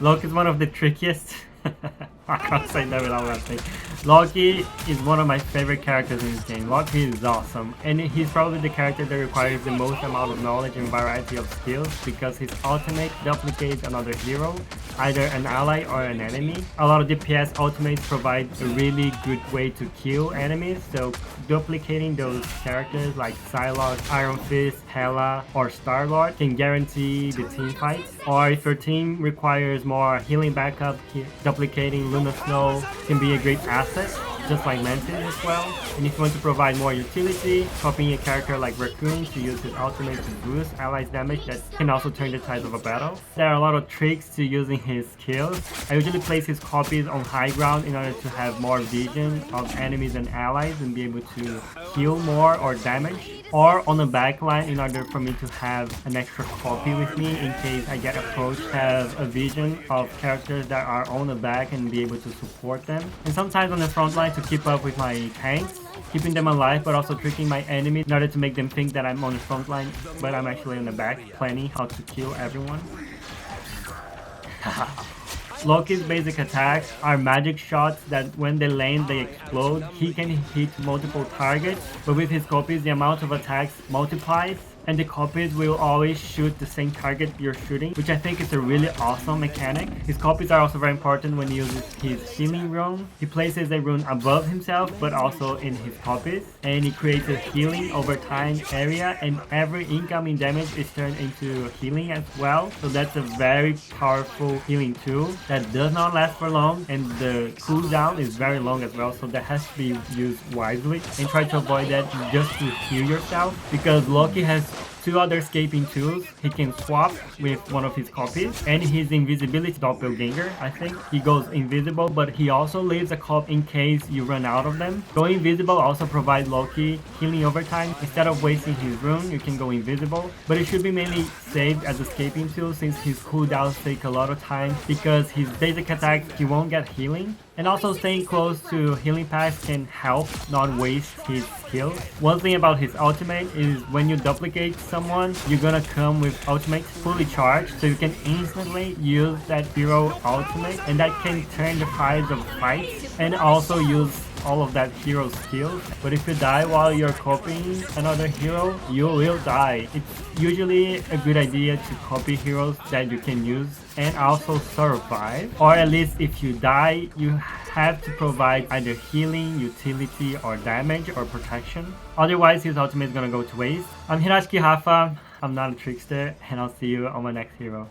Loki is one of the trickiest. I can't say that without laughing. Loki is one of my favorite characters in this game. Loki is awesome, and he's probably the character that requires the most amount of knowledge and variety of skills because his ultimate duplicates another hero, either an ally or an enemy. A lot of DPS ultimates provide a really good way to kill enemies, so duplicating those characters like Psylocke, Iron Fist, Hela, or Star-Lord can guarantee the team fights. Or if your team requires more healing backup, duplicating Luna Snow can be a great asset, just like Mantis as well. And if you want to provide more utility, copying a character like Raccoon to use his ultimate to boost allies damage, that can also turn the tide of a battle. There are a lot of tricks to using his skills. I usually place his copies on high ground in order to have more vision of enemies and allies and be able to heal more or damage, or on the back line in order for me to have an extra copy with me in case I get approached, have a vision of characters that are on the back and be able to support them. And sometimes on the front line to keep up with my tanks, keeping them alive but also tricking my enemies in order to make them think that I'm on the front line but I'm actually on the back, planning how to kill everyone. Loki's basic attacks are magic shots that when they land they explode. He can hit multiple targets, but with his copies the amount of attacks multiplies and the copies will always shoot the same target you're shooting, which I think is a really awesome mechanic. His copies are also very important when he uses his healing rune. He places a rune above himself but also in his copies, and he creates a healing over time area, and every incoming damage is turned into healing as well. So that's a very powerful healing tool that does not last for long, and the cooldown is very long as well, so that has to be used wisely, and try to avoid that just to heal yourself, because Loki has two other escaping tools. He can swap with one of his copies, and his invisibility doppelganger, I think. He goes invisible, but he also leaves a copy in case you run out of them. Going invisible also provides Loki healing over time. Instead of wasting his rune, you can go invisible, but it should be mainly saved as escaping tool since his cooldowns take a lot of time, because his basic attacks he won't get healing. And also staying close to healing packs can help not waste his skills. One thing about his ultimate is when you duplicate someone, you're gonna come with ultimate fully charged, so you can instantly use that hero ultimate, and that can turn the tides of fights and also use all of that hero skills. But if you die while you're copying another hero, you will die. It's usually a good idea to copy heroes that you can use and also survive, or at least if you die you have to provide either healing, utility, or damage or protection. Otherwise his ultimate is gonna go to waste. I'm Hirashiki Rafa, I'm not a trickster, and I'll see you on my next hero.